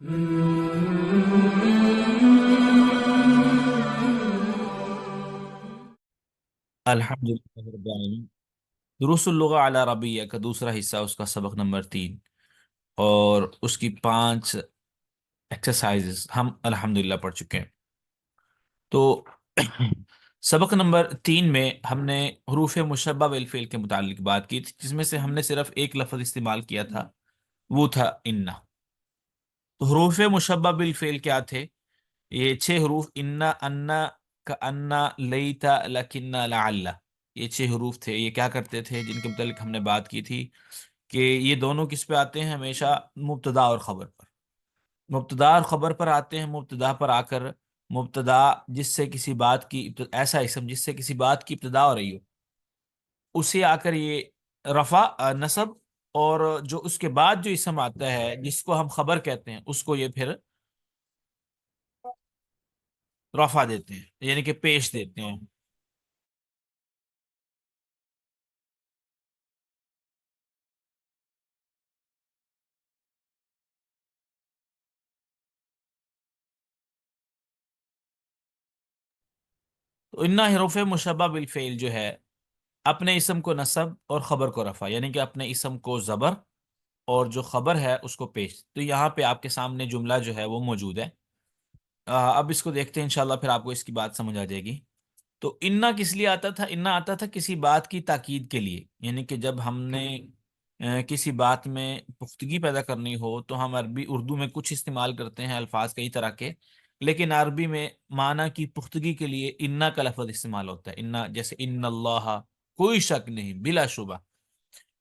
الحمدللہ رب العالمین۔ دروس اللغہ علی عربیہ کا دوسرا حصہ، اس کا سبق نمبر 3 اور اس کی 5 ایکسرسائزز ہم الحمدللہ پڑھ چکے ہیں۔ تو سبق نمبر 3 میں ہم نے حروف مشبہ بالفعل کے متعلق بات کی تھی، جس میں سے ہم نے صرف ایک لفظ استعمال کیا تھا، وہ تھا انا۔ تو حروف مشبہ بالفعل کیا تھے؟ یہ 6 حروف، انا، انا، کانا، لیتا، لکنہ، لعل، یہ 6 حروف تھے۔ یہ کیا کرتے تھے جن کے متعلق ہم نے بات کی تھی کہ یہ دونوں کس پہ آتے ہیں؟ ہمیشہ مبتدا اور خبر پر، مبتدا اور خبر پر آتے ہیں۔ مبتدا پر آ کر، مبتدا جس سے کسی بات کی ایسا اسم جس سے کسی بات کی ابتدا ہو رہی ہو، اسے آ کر یہ رفع، نصب، اور جو اس کے بعد جو اسم آتا ہے جس کو ہم خبر کہتے ہیں اس کو یہ پھر رفع دیتے ہیں، یعنی کہ پیش دیتے ہیں۔ تو انا حروف مشبہ بالفعل جو ہے، اپنے اسم کو نصب اور خبر کو رفع، یعنی کہ اپنے اسم کو زبر اور جو خبر ہے اس کو پیش۔ تو یہاں پہ آپ کے سامنے جملہ جو ہے وہ موجود ہے۔ اب اس کو دیکھتے ہیں، انشاءاللہ پھر آپ کو اس کی بات سمجھ آ جائے گی۔ تو انا کس لیے آتا تھا؟ انا آتا تھا کسی بات کی تاکید کے لیے، یعنی کہ جب ہم نے کسی بات میں پختگی پیدا کرنی ہو تو ہم اردو میں کچھ استعمال کرتے ہیں الفاظ کئی طرح کے، لیکن عربی میں معنی کی پختگی کے لیے انا کا لفظ استعمال ہوتا ہے۔ انا جیسے ان اللہ، کوئی شک نہیں، بلا شبہ۔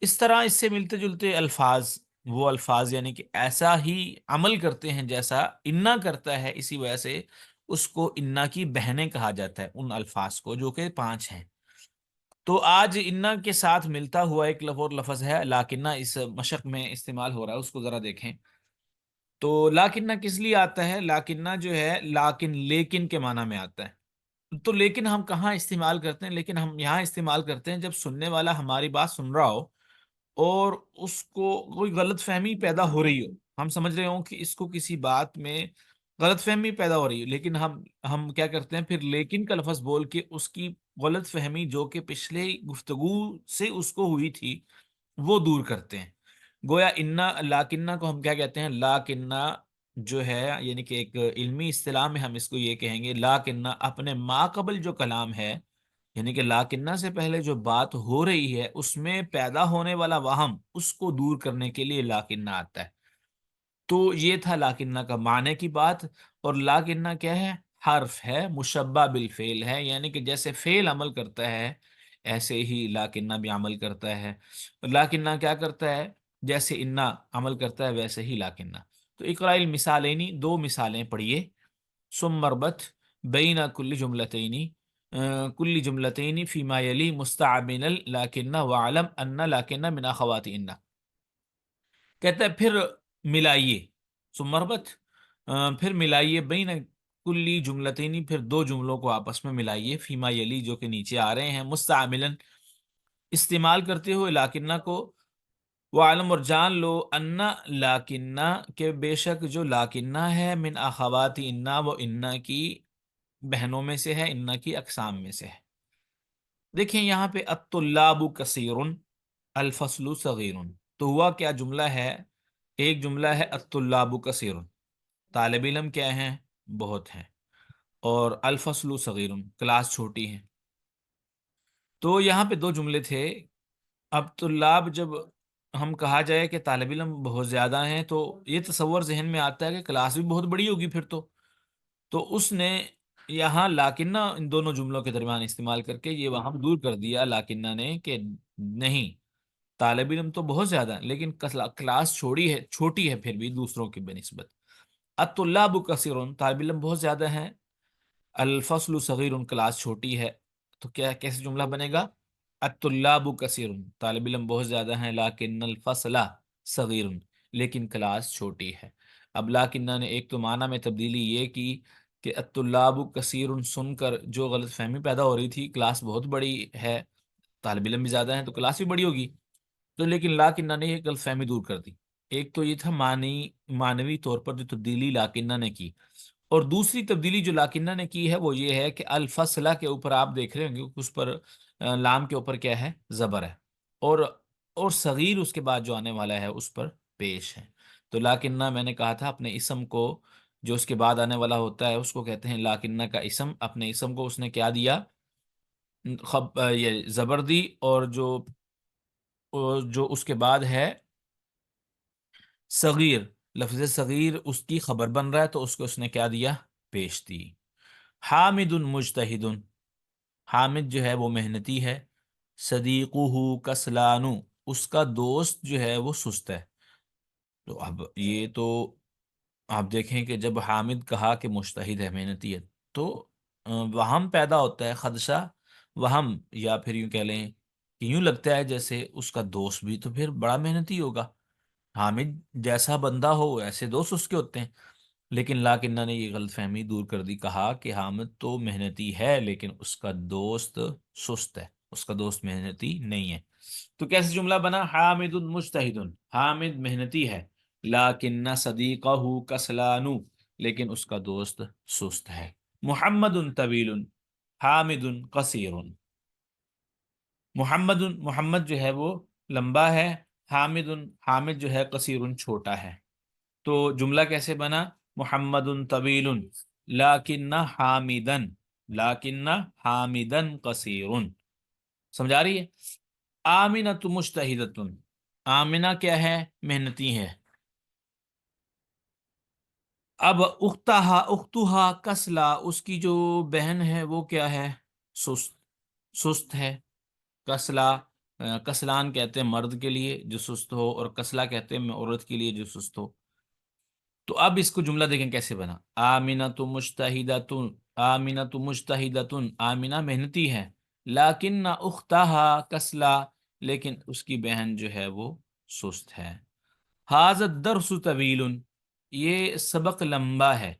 اس طرح اس سے ملتے جلتے الفاظ، وہ الفاظ یعنی کہ ایسا ہی عمل کرتے ہیں جیسا انا کرتا ہے، اسی وجہ سے اس کو انا کی بہنیں کہا جاتا ہے، ان الفاظ کو جو کہ 5 ہیں۔ تو آج انا کے ساتھ ملتا ہوا ایک اور لفظ ہے لاکنہ، اس مشق میں استعمال ہو رہا ہے، اس کو ذرا دیکھیں۔ تو لاکنہ کس لیے آتا ہے؟ لاکنہ جو ہے لاکن، لیکن کے معنی میں آتا ہے۔ تو لیکن ہم کہاں استعمال کرتے ہیں؟ لیکن ہم یہاں استعمال کرتے ہیں جب سننے والا ہماری بات سن رہا ہو اور اس کو کوئی غلط فہمی پیدا ہو رہی ہو، ہم سمجھ رہے ہوں کہ اس کو کسی بات میں غلط فہمی پیدا ہو رہی ہے، لیکن ہم کیا کرتے ہیں؟ پھر لیکن کا لفظ بول کے اس کی غلط فہمی جو کہ پچھلے گفتگو سے اس کو ہوئی تھی وہ دور کرتے ہیں۔ گویا انا، لاکنہ کو ہم کیا کہتے ہیں؟ لاکنہ جو ہے، یعنی کہ ایک علمی اصطلاح میں ہم اس کو یہ کہیں گے، لاکنہ اپنے ما قبل جو کلام ہے، یعنی کہ لاکنہ سے پہلے جو بات ہو رہی ہے اس میں پیدا ہونے والا وہم، اس کو دور کرنے کے لیے لاکنہ آتا ہے۔ تو یہ تھا لاکنہ کا معنی کی بات۔ اور لاکنہ کیا ہے؟ حرف ہے، مشبہ بالفعل ہے، یعنی کہ جیسے فعل عمل کرتا ہے ایسے ہی لاکنہ بھی عمل کرتا ہے۔ لاکنہ کیا کرتا ہے؟ جیسے انا عمل کرتا ہے ویسے ہی لاکنہ۔ تو اقرأ المثالین، 2 مثالیں پڑھیے۔ ثم مربت بین کل جملتین، کل جملتین فیما یلی مستعمل لاکنہ وعلم ان لاکنہ من اخوات ان۔ کہتا ہے پھر ملائیے، سمربت، پھر ملائیے، بین کلی جملتینی، پھر 2 جملوں کو آپس میں ملائیے، فیما یلی جو کہ نیچے آ رہے ہیں، مستعملن استعمال کرتے ہوئے لاکنہ کو، وعلم اور جان لو، انا لاکنہ کہ بے شک جو لاکنہ ہے، من اخوات انا وہ انا کی بہنوں میں سے ہے، انا کی اقسام میں سے ہے۔ دیکھیں یہاں پہ الطلاب کثیر، الفصل صغیر۔ تو ہوا کیا جملہ ہے؟ ایک جملہ ہے الطلاب کثیر، طالب علم کیا ہیں؟ بہت ہیں، اور الفصل صغیر، کلاس چھوٹی ہے۔ تو یہاں پہ 2 جملے تھے۔ اب طلاب جب ہم کہا جائے کہ طالب علم بہت زیادہ ہیں تو یہ تصور ذہن میں آتا ہے کہ کلاس بھی بہت بڑی ہوگی پھر تو اس نے یہاں لاکنہ ان دونوں جملوں کے درمیان استعمال کر کے یہ وہاں دور کر دیا لاکنہ نے کہ نہیں، طالب علم تو بہت زیادہ ہیں لیکن کلاس چھوٹی ہے پھر بھی دوسروں کی بنسبت۔ الطلاب کثیر، طالب علم بہت زیادہ ہیں، الفصل صغیر، کلاس چھوٹی ہے۔ تو کیا کیسے جملہ بنے گا؟ الطلاب کثیر، طالب علم بہت زیادہ ہیں، لیکن الفصل صغیر، لیکن کلاس چھوٹی ہے۔ اب لاکنہ نے ایک تو معنی میں تبدیلی یہ کی کہ الطلاب کثیر سن کر جو غلط فہمی پیدا ہو رہی تھی، کلاس بہت بڑی ہے، طالب علم بھی زیادہ ہیں تو کلاس بھی بڑی ہوگی، تو لیکن لاکنہ نے یہ غلط فہمی دور کر دی۔ ایک تو یہ تھا معنوی طور پر جو تبدیلی لاکنہ نے کی، اور دوسری تبدیلی جو لاکنہ نے کی ہے وہ یہ ہے کہ الفصلہ کے اوپر آپ دیکھ رہے ہوں گے اس پر لام کے اوپر کیا ہے؟ زبر ہے، اور صغیر اس کے بعد جو آنے والا ہے اس پر پیش ہے۔ تو لاکنہ میں نے کہا تھا اپنے اسم کو جو اس کے بعد آنے والا ہوتا ہے اس کو کہتے ہیں لاکنہ کا اسم۔ اپنے اسم کو اس نے کیا دیا؟ یہ زبر دی، اور جو اس کے بعد ہے صغیر، لفظ صغیر اس کی خبر بن رہا ہے تو اس کو اس نے کیا دیا؟ پیش دی۔ حامد مجتہد، حامد جو ہے وہ محنتی ہے، صدیقہ کسلان، اس کا دوست جو ہے وہ سست ہے۔ تو اب یہ تو آپ دیکھیں کہ جب حامد کہا کہ مجتہد ہے، محنتی ہے، تو وہم پیدا ہوتا ہے، خدشہ وہم، یا پھر یوں کہہ لیں کہ یوں لگتا ہے جیسے اس کا دوست بھی تو پھر بڑا محنتی ہوگا، حامد جیسا بندہ ہو ایسے دوست اس کے ہوتے ہیں۔ لیکن لاکنہ نے یہ غلط فہمی دور کر دی، کہا کہ حامد تو محنتی ہے لیکن اس کا دوست سست ہے، اس کا دوست محنتی نہیں ہے۔ تو کیسے جملہ بنا؟ حامد مجتہد، حامد محنتی ہے، لاکن صدیقہ کسلان، لیکن اس کا دوست سست ہے۔ محمد طویل، حامد قصیر، محمد جو ہے وہ لمبا ہے، حامد حامد جو ہے قصیر چھوٹا ہے۔ تو جملہ کیسے بنا؟ محمد طویل لاکن حامدن، لاکن حامدن قصیر۔ سمجھا رہی ہے؟ آمنہ مجتہدۃ، آمنہ کیا ہے؟ محنتی ہے۔ اب اختہا کسلا، اس کی جو بہن ہے وہ کیا ہے؟ سست، سست ہے۔ کسلا، کسلان کہتے ہیں مرد کے لیے جو سست ہو، اور کسلا کہتے ہیں عورت کے لیے جو سست ہو۔ تو اب اس کو جملہ دیکھیں کیسے بنا۔ آمنۃ مجتہدۃ، آمنۃ مجتہدۃ، آمنہ محنتی ہے، لیکن اختہا کسلا، لیکن اس کی بہن جو ہے وہ سست ہے۔ ھذا الدرس طویل، یہ سبق لمبا ہے،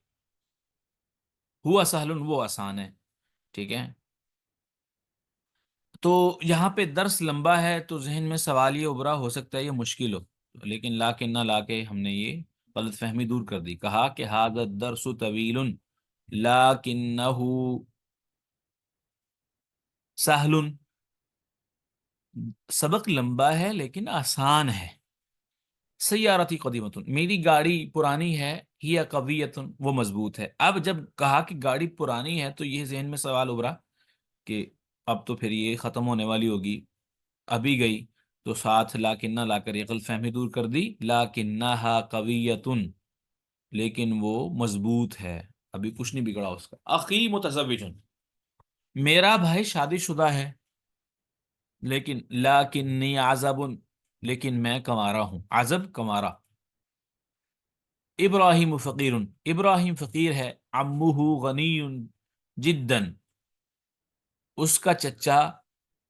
ہوا سہل، وہ آسان ہے، ٹھیک ہے۔ تو یہاں پہ درس لمبا ہے تو ذہن میں سوال یہ ابھرا، ہو سکتا ہے یہ مشکل ہو، لیکن لاکن نہ لا کے ہم نے یہ غلط فہمی دور کر دی، کہا کہ ھذا الدرس طویل لاکنہ سہل، سبق لمبا ہے لیکن آسان ہے۔ سیارتی قدیمۃ، میری گاڑی پرانی ہے، ہی قویۃ، وہ مضبوط ہے۔ اب جب کہا کہ گاڑی پرانی ہے تو یہ ذہن میں سوال ابھرا کہ اب تو پھر یہ ختم ہونے والی ہوگی، ابھی گئی، تو ساتھ لاکن نہ لا کر یہ غلط فہمی دور کر دی، لاکنہا قویۃ، لیکن وہ مضبوط ہے، ابھی کچھ نہیں بگڑا اس کا۔ اخی متزوج، میرا بھائی شادی شدہ ہے، لیکن لاکنی عزب، لیکن میں کنوارا ہوں، عزب کنوارا۔ ابراہیم فقیر، ابراہیم فقیر ہے، عمہ غنی جدا، اس کا چچا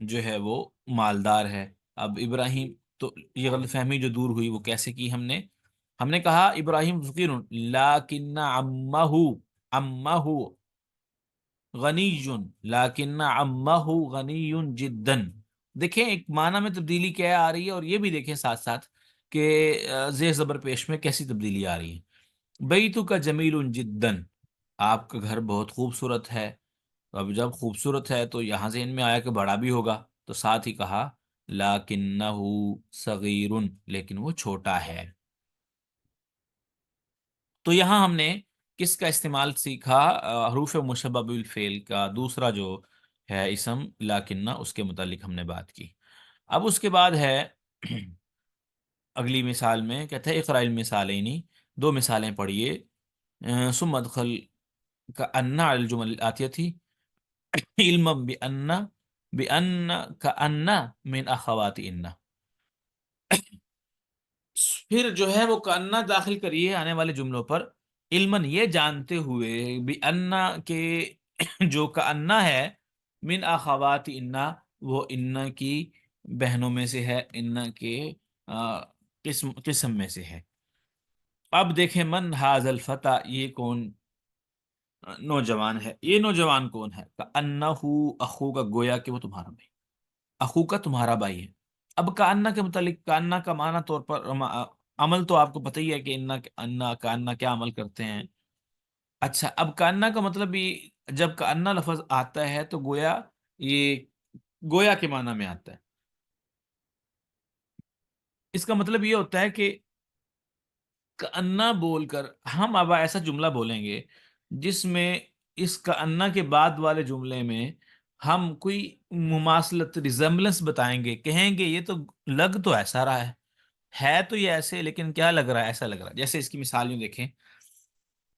جو ہے وہ مالدار ہے۔ اب ابراہیم، تو یہ غلط فہمی جو دور ہوئی وہ کیسے کی؟ ہم نے کہا ابراہیم فقیر لیکن عمہ، عمہ غنی، لیکن عمہ غنی جدا۔ دیکھیں ایک معنی میں تبدیلی کیا آ رہی ہے، اور یہ بھی دیکھیں ساتھ ساتھ کہ زیر زبر پیش میں کیسی تبدیلی آ رہی ہے۔ بیتک کا جمیل جدا، آپ کا گھر بہت خوبصورت ہے۔ اب جب خوبصورت ہے تو یہاں ذہن میں آیا کہ بڑا بھی ہوگا، تو ساتھ ہی کہا لیکنہ صغیر، لیکن وہ چھوٹا ہے۔ تو یہاں ہم نے کس کا استعمال سیکھا؟ حروف مشبہ بالفعل کا دوسرا جو ہے اسم لیکنہ، اس کے متعلق ہم نے بات کی۔ اب اس کے بعد ہے اگلی مثال میں کہتے ہیں اقرأ المثالین، دو مثالیں پڑھیے، ثم ادخل کأن علی الجمل الآتیہ، علما بأن کأن من اخوات ان، پھر جو ہے وہ کأن داخل کریے آنے والے جملوں پر، علماً یہ جانتے ہوئے، بأن کے جو کأن ہے، من اخوات ان، وہ ان کی بہنوں میں سے ہے، ان کے قسم میں سے ہے۔ اب دیکھیں من ھذا الفتى، یہ کون نوجوان ہے؟ یہ نوجوان کون ہے؟ کأنہ اخو کا، گویا کہ وہ تمہارا بھائی، اخو کا تمہارا بھائی ہے۔ اب کأنہ کے متعلق، کأنہ کا معنی طور پر عمل تو آپ کو پتہ ہی ہے کہ انا کا انا کیا عمل کرتے ہیں. اچھا، اب کانا کا مطلب یہ جب کانا لفظ آتا ہے تو گویا یہ گویا کے معنی میں آتا ہے. اس کا مطلب یہ ہوتا ہے کہ کانا بول کر ہم اب ایسا جملہ بولیں گے جس میں اس کانا کے بعد والے جملے میں ہم کوئی مماثلت ریزمبلنس بتائیں گے، کہیں گے یہ تو لگ تو ایسا رہا ہے تو یہ ایسے، لیکن کیا لگ رہا ہے، ایسا لگ رہا ہے. جیسے اس کی مثال یوں دیکھیں،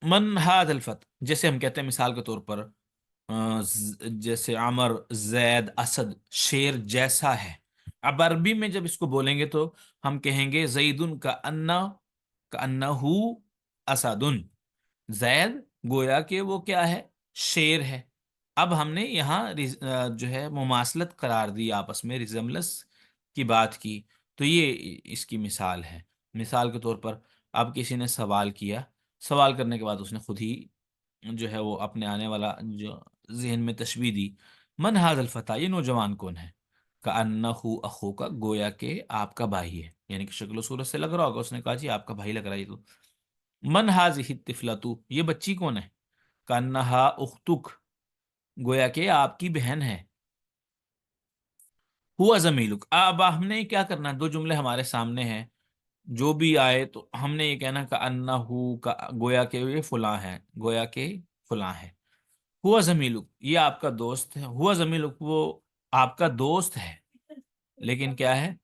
من ہاد الفت، جیسے ہم کہتے ہیں مثال کے طور پر جیسے عمر، زید، اسد، شیر جیسا ہے. اب عربی میں جب اس کو بولیں گے تو ہم کہیں گے زیدن کا انا، کا انہو اسدن، زید گویا کہ وہ کیا ہے، شیر ہے. اب ہم نے یہاں جو ہے مماثلت قرار دی، آپس میں ریزملس کی بات کی. تو یہ اس کی مثال ہے. مثال کے طور پر اب کسی نے سوال کیا، سوال کرنے کے بعد اس نے خود ہی جو ہے وہ اپنے آنے والا جو ذہن میں تشبیہ دی، من ھذا الفتى، یہ نوجوان کون ہے، کأنہ اخوک، گویا کہ آپ کا بھائی ہے. یعنی کہ شکل و صورت سے لگ رہا ہوگا، اس نے کہا جی آپ کا بھائی لگ رہا ہے یہ تو. من ھذہ الطفلۃ، یہ بچی کون ہے، کأنہا اختک، گویا کہ آپ کی بہن ہے. ہوا زمیلک، اب ہم نے کیا کرنا ہے، دو جملے ہمارے سامنے ہیں، جو بھی آئے تو ہم نے یہ کہنا کہ انہو کا، گویا کہ یہ فلاں ہے، گویا کہ فلاں ہے. ہوا زمیلک، یہ آپ کا دوست ہے. ہوا زمیلک، وہ آپ کا دوست ہے، لیکن کیا ہے،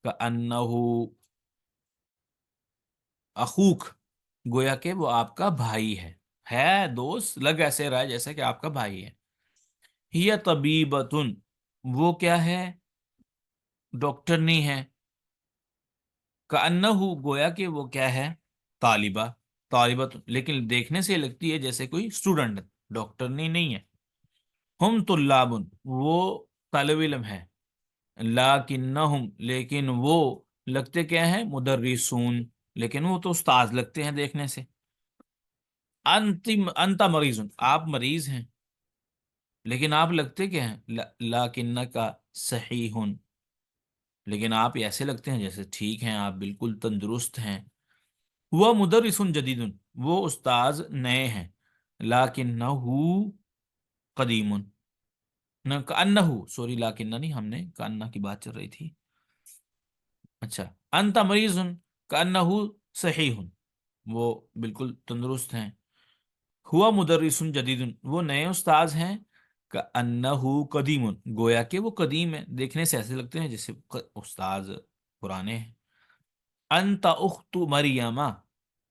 کہ انہو اخوک، گویا کہ وہ آپ کا بھائی ہے دوست، لگ ایسے رہا ہے جیسے کہ آپ کا بھائی ہے. ہی طبیبتن، وہ کیا ہے، ڈاکٹرنی ہے. کأنہو، گویا کہ وہ کیا ہے، طالبہ، طالبت، لیکن دیکھنے سے لگتی ہے جیسے کوئی اسٹوڈنٹ، ڈاکٹرنی نہیں ہے. ہم طلاب، وہ طالب علم ہے. لیکنہم، لیکن وہ لگتے کیا ہیں، مدرسون، لیکن وہ تو استاد لگتے ہیں دیکھنے سے. انت مریض، آپ مریض ہیں، لیکن آپ لگتے کیا ہیں، لیکنک صحیح، لیکن آپ ایسے لگتے ہیں جیسے ٹھیک ہیں، آپ بالکل تندرست ہیں. وہ مدرس جدید، وہ استاذ نئے ہیں. لیکنہ قدیم، نہ کأنہ، سوری لیکنہ نہیں، ہم نے کأنہ کی بات چل رہی تھی. اچھا، انت مریض کأنہ صحیح، وہ بالکل تندرست ہیں. ہوا مدرس جدید، وہ نئے استاذ ہیں. کأنہ قدیم، گویا کہ وہ قدیم ہے، دیکھنے سے ایسے لگتے ہیں جیسے استاذ پرانے ہیں. انت اخت مریم،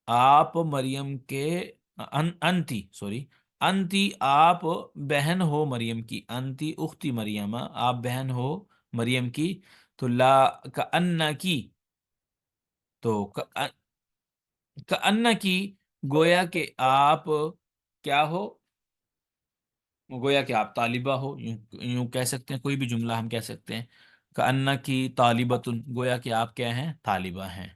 آپ مریم کے، انتی، سوری، انتی، آپ بہن ہو مریم کی. انتی اختی مریم، آپ بہن ہو مریم کی. تو لا کأن کی، تو کأن کی، گویا کہ آپ کیا ہو، گویا کہ آپ طالبہ ہو. یوں کہہ سکتے ہیں، کوئی بھی جملہ ہم کہہ سکتے ہیں. کأن کی طالبۃ، گویا کہ آپ کیا ہیں، طالبہ ہیں.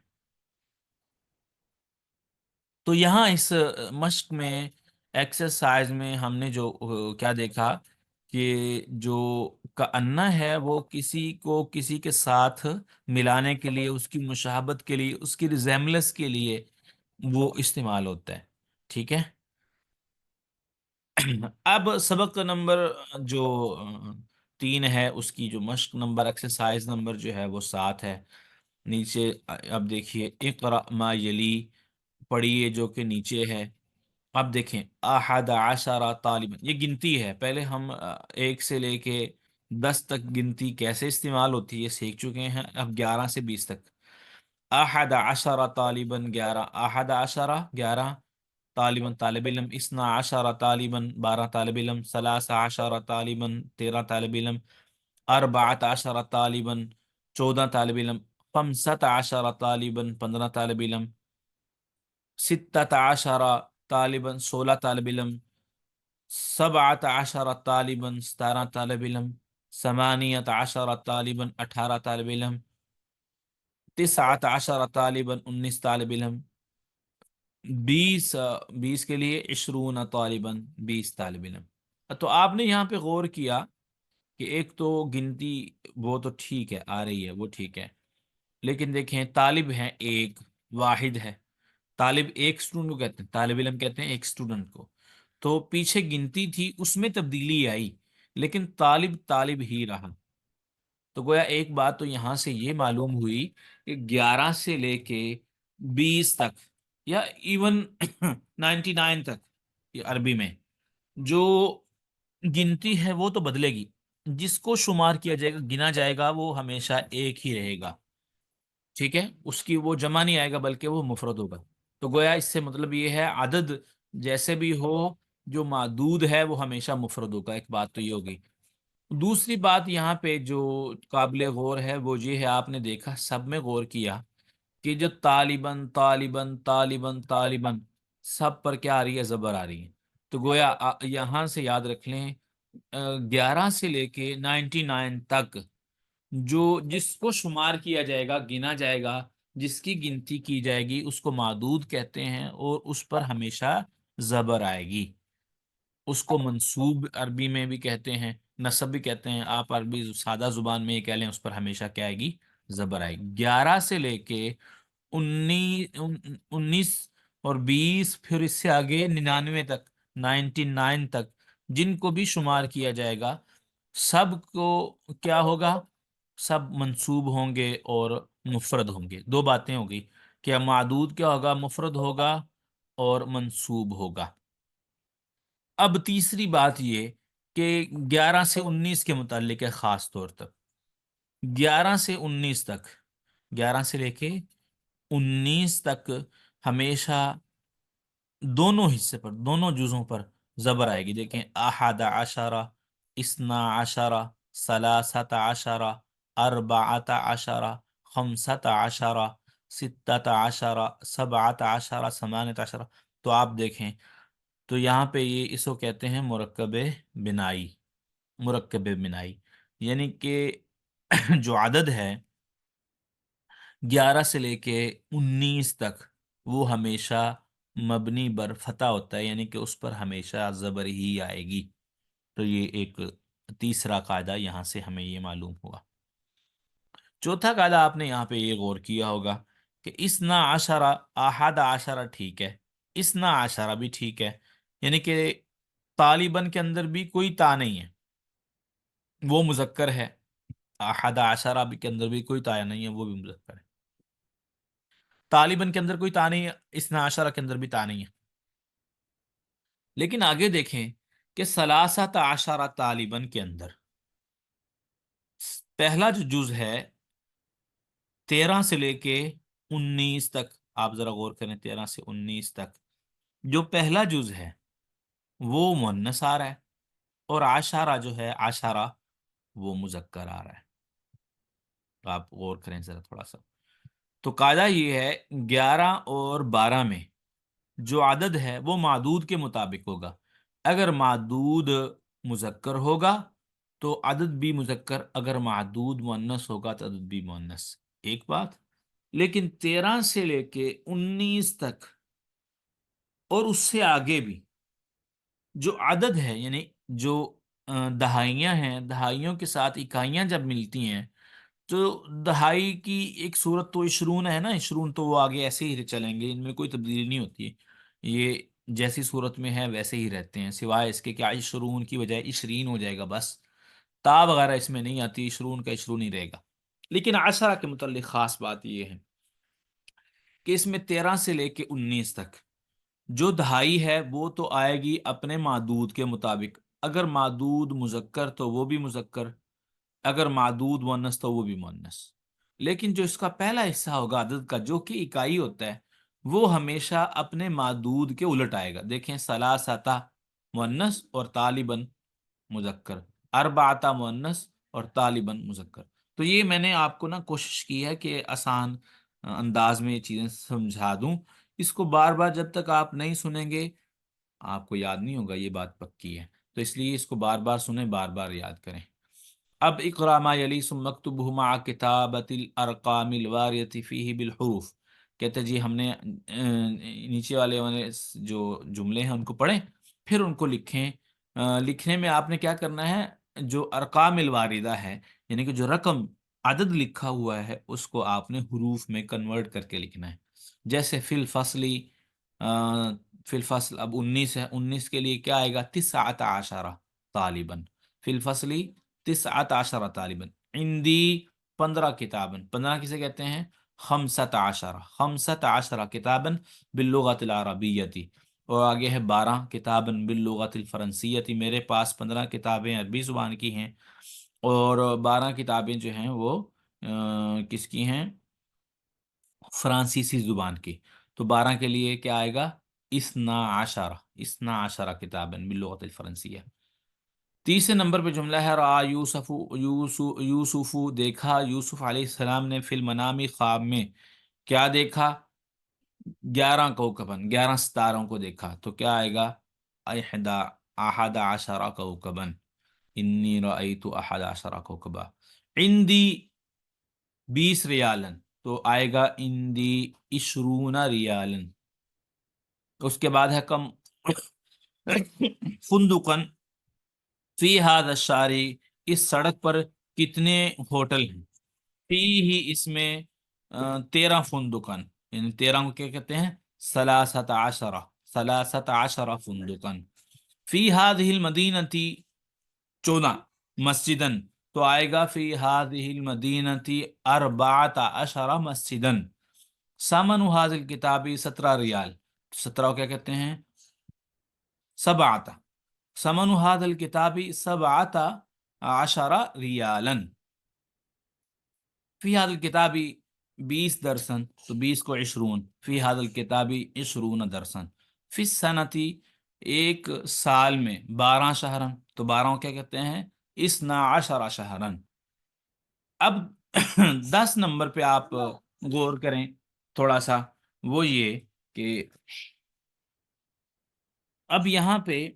تو یہاں اس مشق میں، ایکسرسائز میں ہم نے جو کیا دیکھا کہ جو کأنہ ہے وہ کسی کو کسی کے ساتھ ملانے کے لیے، اس کی مشابہت کے لیے، اس کی ریزیملنس کے لیے وہ استعمال ہوتا ہے. ٹھیک ہے. اب سبق نمبر جو 3 ہے، اس کی جو مشق نمبر، ایکسرسائز نمبر جو ہے وہ 7 ہے. نیچے اب دیکھیے، اقرأ ما یلی، پڑھیے جو کہ نیچے ہے. اب دیکھیں، احد عشر طالبا، یہ گنتی ہے. پہلے ہم 1 سے لے کے 10 تک گنتی کیسے استعمال ہوتی ہے سیکھ چکے ہیں. اب 11 سے 20 تک. احد عشر طالبا، 11، احد عشر 11 طالبا، طالب علم. اثنا عشر طالبا، 12 طالب علم. ثلاث عشر طالبا، 13 طالب علم. اربعۃ عشر طالبا، 14 طالب علم. خمسۃ عشر طالبا، 15 طالب علم. ستۃ عشر طالبا، 16 طالب علم. سبعۃ عشر طالبا، 17 طالب علم. ثمانیۃ عشر طالبا، 18 طالب علم. تسعۃ عشر طالبا، 19 طالب علم. 20، 20 کے لیے 20 طالباً، 20 طالب علم. تو آپ نے یہاں پہ غور کیا کہ ایک تو گنتی وہ تو ٹھیک ہے، آ رہی ہے وہ ٹھیک ہے، لیکن دیکھیں طالب ہیں ایک، واحد ہے. طالب ایک اسٹوڈنٹ کو کہتے ہیں، طالب علم کہتے ہیں ایک اسٹوڈنٹ کو. تو پیچھے گنتی تھی اس میں تبدیلی آئی، لیکن طالب طالب ہی رہا. تو گویا ایک بات تو یہاں سے یہ معلوم ہوئی کہ 11 سے لے کے 20 تک یا ایون 99 تک، یہ عربی میں جو گنتی ہے وہ تو بدلے گی. جس کو شمار کیا جائے گا، گنا جائے گا، وہ ہمیشہ ایک ہی رہے گا. ٹھیک ہے، اس کی وہ جمع نہیں آئے گا بلکہ وہ مفرد ہوگا. تو گویا اس سے مطلب یہ ہے عدد جیسے بھی ہو، جو معدود ہے وہ ہمیشہ مفرد ہوگا. ایک بات تو یہ ہوگی. دوسری بات یہاں پہ جو قابل غور ہے وہ یہ ہے، آپ نے دیکھا سب میں غور کیا کہ جو طالباً طالباً طالباً طالباً سب پر کیا آ رہی ہے؟ زبر آ رہی ہے. تو گویا یہاں سے یاد رکھ لیں 11 سے لے کے 99 تک جو جس کو شمار کیا جائے گا، گنا جائے گا، جس کی گنتی کی جائے گی اس کو معدود کہتے ہیں، اور اس پر ہمیشہ زبر آئے گی. اس کو منصوب عربی میں بھی کہتے ہیں، نصب بھی کہتے ہیں. آپ عربی سادہ زبان میں یہ کہہ لیں، اس پر ہمیشہ کیا آئے گی؟ زبر آئے گی. 11 سے لے کے 19 اور 20، پھر اس سے آگے 99 تک، 99 تک جن کو بھی شمار کیا جائے گا، سب کو کیا ہوگا؟ سب منصوب ہوں گے اور مفرد ہوں گے. دو باتیں ہوگی کہ معدود کیا ہوگا؟ مفرد ہوگا اور منصوب ہوگا. اب تیسری بات یہ کہ 11 سے 19 کے متعلق ہے خاص طور تک. 11 سے 19 تک، 11 سے لے کے 19 تک ہمیشہ دونوں حصے پر، دونوں جزوں پر زبر آئے گی. دیکھیں، احد عشرہ، اثنا عشرہ، ثلاثت عشرہ، اربعت عشرہ، خمسط عشرہ، ستت عشرہ، سبعت عشرہ، ثمانیت عشرہ. تو آپ دیکھیں، تو یہاں پہ یہ اس کو کہتے ہیں مرکب بنائی. مرکب بنائی یعنی کہ جو عدد ہے 11 سے لے کے 19 تک وہ ہمیشہ مبنی بر فتح ہوتا ہے، یعنی کہ اس پر ہمیشہ زبر ہی آئے گی. تو یہ ایک تیسرا قاعدہ یہاں سے ہمیں یہ معلوم ہوا. چوتھا قاعدہ آپ نے یہاں پہ یہ غور کیا ہوگا کہ اسنا عشرہ، احد عشرہ ٹھیک ہے، اسنا عشرہ بھی ٹھیک ہے، یعنی کہ طالباً کے اندر بھی کوئی تا نہیں ہے، وہ مذکر ہے. احد عشرہ کے اندر بھی کوئی تا نہیں ہے، وہ بھی مذکر ہے. طالباً کے اندر کوئی تا نہیں ہے، اسنا عشرہ کے اندر بھی تا نہیں ہے. لیکن آگے دیکھیں کہ ثلاثت عشرہ طالباً کے اندر پہلا جو جز ہے 13 سے لے کے 19 تک، آپ ذرا غور کریں، 13 سے 19 تک جو پہلا جز ہے وہ مؤنث آ رہا ہے، اور عشرہ جو ہے عشرہ وہ مذکر آ رہا ہے. تو آپ غور کریں ذرا تھوڑا سا. تو قاعدہ یہ ہے 11 اور 12 میں جو عدد ہے وہ معدود کے مطابق ہوگا. اگر معدود مذکر ہوگا تو عدد بھی مذکر، اگر معدود مؤنث ہوگا تو عدد بھی مؤنث. ایک بات. لیکن 13 سے لے کے 19 تک اور اس سے آگے بھی جو عدد ہے، یعنی جو دہائیاں ہیں، دہائیوں کے ساتھ اکائیاں جب ملتی ہیں تو دہائی کی ایک صورت تو عشرون ہے نا، عشرون تو وہ آگے ایسے ہی چلیں گے، ان میں کوئی تبدیلی نہیں ہوتی ہے. یہ جیسی صورت میں ہے ویسے ہی رہتے ہیں، سوائے اس کے کہ عشرون کی بجائے عشرین ہو جائے گا بس. تا وغیرہ اس میں نہیں آتی، عشرون کا عشرون ہی رہے گا. لیکن عشرہ کے متعلق خاص بات یہ ہے کہ اس میں 13 سے لے کے 19 تک جو دہائی ہے وہ تو آئے گی اپنے معدود کے مطابق. اگر معدود مذکر تو وہ بھی مذکر، اگر معدود مؤنث تو وہ بھی مؤنث. لیکن جو اس کا پہلا حصہ ہوگا عدد کا، جو کہ اکائی ہوتا ہے، وہ ہمیشہ اپنے معدود کے الٹ آئے گا. دیکھیں، ثلاثتا مؤنث اور طالباً مذکر، اربعتا مؤنث اور طالباً مذکر. تو یہ میں نے آپ کو نا کوشش کی ہے کہ آسان انداز میں یہ چیزیں سمجھا دوں. اس کو بار بار جب تک آپ نہیں سنیں گے آپ کو یاد نہیں ہوگا، یہ بات پکی ہے. تو اس لیے اس کو بار بار سنیں، بار بار یاد کریں. اب اقرا ما یلی ثم اکتبہ مع کتابۃ الارقام الواردۃ فیہ بالحروف. کہتے جی ہم نے نیچے والے جو جملے ہیں ان کو پڑھیں، پھر ان کو لکھیں. لکھنے میں آپ نے کیا کرنا ہے؟ جو ارقام الواردہ ہے، یعنی کہ جو رقم عدد لکھا ہوا ہے اس کو آپ نے حروف میں کنورٹ کر کے لکھنا ہے. جیسے فی الفصلی، فی الفصل اب 19 ہے، 19 کے لیے کیا آئے گا؟ 19 طالباً، فی الفصلی 19 طالباً، عندی 15 کتاباً، 15 کسے کہتے ہیں؟ 15 کتاباً باللغت العربیتی، اور آگے ہے 12 کتاباً باللغت الفرنسیتی، میرے پاس 15 کتابیں عربی زبان کی ہیں اور 12 کتابیں جو ہیں وہ کس کی ہیں؟ فرانسیسی زبان کی۔ تو 12 کے لیے کیا آئے گا؟ 12 کتاباً باللغت الفرنسیہ۔ تیسرے نمبر پہ جملہ ہے رآ یوسف، دیکھا یوسف علیہ السلام نے فی المنامی، خواب میں کیا دیکھا؟ 11 کوکبن، 11 ستاروں کو دیکھا، تو کیا آئے گا؟ احد عشر کوکبن، انی رأیت 11 کوکبا، عندی 20 ریالن، تو آئے گا عندی 20 ریالن۔ اس کے بعد ہے کم فندقن فی ہذا الشارع، اس سڑک پر کتنے ہوٹل ہیں؟ فی ہی، اس میں 13 فندقن، یعنی 13 کو کیا کہتے ہیں؟ 13 فندقن۔ فی ہذہ المدینتی 14 مسجدن، تو آئے گا فی ہذہ المدینتی 14 مسجدن۔ ثمن هذه الکتاب 17 ریال، 17 کو کیا کہتے ہیں؟ سبعۃ، ثمن هذا الکتاب 17 ریالا، فی هذا الکتاب 20 درسن، تو 20 کو 20، فی هذا الکتاب 20 درسن، فی السنتی، ایک سال میں 12 شہرن، تو 12 کو کیا کہتے ہیں؟ 12 شہرن۔ اب 10 نمبر پہ آپ غور کریں تھوڑا سا، وہ یہ کہ اب یہاں پہ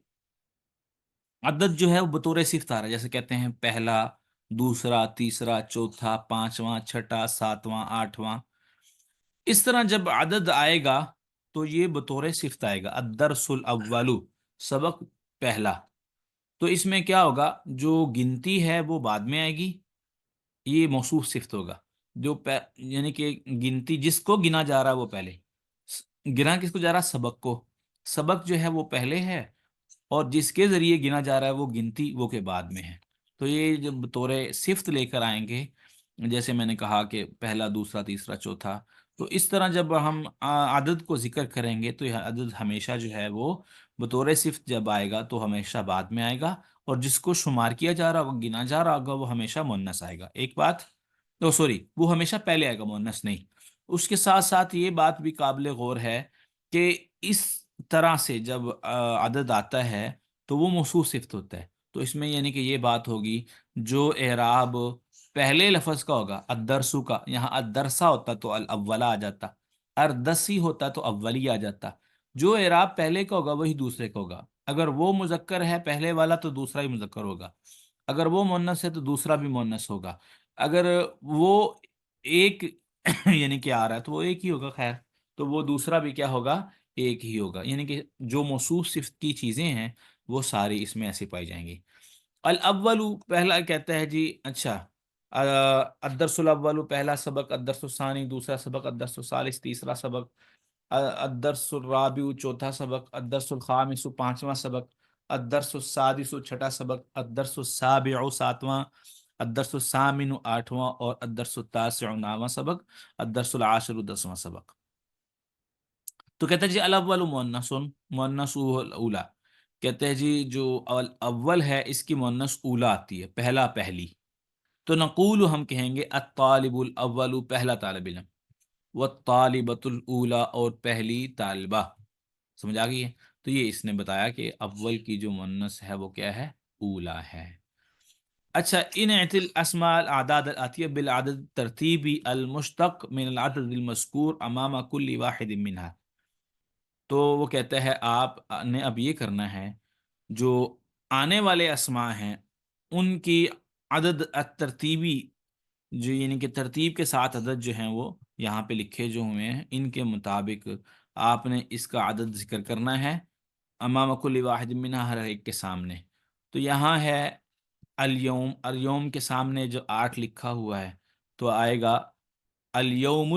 عدد جو ہے وہ بطور صفت آ رہا ہے، جیسے کہتے ہیں پہلا، دوسرا، تیسرا، چوتھا، پانچواں، چھٹا، ساتواں، آٹھواں۔ اس طرح جب عدد آئے گا تو یہ بطور صفت آئے گا، الدرس الاول، سبق پہلا۔ تو اس میں کیا ہوگا؟ جو گنتی ہے وہ بعد میں آئے گی، یہ موصوف صفت ہوگا، یعنی کہ گنتی جس کو گنا جا رہا ہے وہ پہلے، گنا کس کو جا رہا ہے؟ سبق کو، سبق جو ہے وہ پہلے ہے، اور جس کے ذریعے گنا جا رہا ہے وہ گنتی وہ کے بعد میں ہے۔ تو یہ جب بطور صفت لے کر آئیں گے، جیسے میں نے کہا کہ پہلا، دوسرا، تیسرا، چوتھا، تو اس طرح جب ہم عدد کو ذکر کریں گے تو یہ عدد ہمیشہ جو ہے وہ بطور صفت جب آئے گا تو ہمیشہ بعد میں آئے گا، اور جس کو شمار کیا جا رہا ہوگا، گنا جا رہا ہوگا، وہ ہمیشہ مؤنث آئے گا۔ ایک بات، سوری، وہ ہمیشہ پہلے آئے گا، مؤنث نہیں۔ اس کے ساتھ ساتھ یہ بات بھی قابل غور ہے کہ اس طرح سے جب عدد آتا ہے تو وہ موصوف صفت ہوتا ہے، تو اس میں یعنی کہ یہ بات ہوگی، جو اعراب پہلے لفظ کا ہوگا، الدرسو کا، یہاں الدرسا ہوتا تو الاولا آ جاتا، اردسی ہوتا تو اولی آ جاتا۔ جو اعراب پہلے کا ہوگا وہی دوسرے کا ہوگا، اگر وہ مذکر ہے پہلے والا تو دوسرا ہی مذکر ہوگا، اگر وہ مؤنث ہے تو دوسرا بھی مؤنث ہوگا، اگر وہ ایک یعنی کہ آ رہا ہے تو وہ ایک ہی ہوگا، خیر، تو وہ دوسرا بھی کیا ہوگا؟ ایک ہی ہوگا، یعنی کہ جو موصوف صفت کی چیزیں ہیں وہ ساری اس میں ایسی پائی جائیں گی۔ الاول، پہلا کہتا ہے جی، اچھا، الدرس الاول پہلا سبق، الدرس الثانی دوسرا سبق، الدرس الثالث تیسرا سبق، الدرس الرابع چوتھا سبق، الدرس الخامس پانچواں سبق، الدرس السادس چھٹا سبق، الدرس السابع ساتواں، الدرس الثامن آٹھواں، اور الدرس التاسع نواں سبق، الدرس العاشر 10واں سبق۔ تو کہتے ہیں جی الاول مؤنث، مؤنث الاولی، کہتے ہیں جی جو اول ہے اس کی مؤنث اولا آتی ہے، پہلا، پہلی، تو نقول ہم کہیں گے الطالب الاول، پہلا طالب علم، والطالبۃ الاولی، اور پہلی طالبہ۔ سمجھ آ گئی ہے؟ تو یہ اس نے بتایا کہ اول کی جو مؤنث ہے وہ کیا ہے؟ اولا ہے۔ اچھا، ان الاسماء الاعداد الاتیہ بالعدد ترتیبی المشتق من العدد المذکور امام کل واحد منها، تو وہ کہتا ہے آپ نے اب یہ کرنا ہے، جو آنے والے اسماء ہیں ان کی عدد ترتیبی، جو یعنی کہ ترتیب کے ساتھ عدد جو ہیں وہ یہاں پہ لکھے جو ہوئے ہیں، ان کے مطابق آپ نے اس کا عدد ذکر کرنا ہے، امام کل واحد منہا، ہر ایک کے سامنے۔ تو یہاں ہے الیوم، الیوم کے سامنے جو 8 لکھا ہوا ہے تو آئے گا الیوم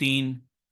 3,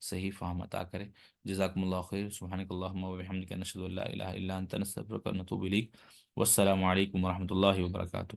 صحیح فہم عطا کرے. جزاکم اللہ خیر. سبحانک اللہم و بحمدک نشہد ان لا الہ الا انت نستغفرک و نتوب الیک. والسلام علیکم ورحمۃ اللہ وبرکاتہ.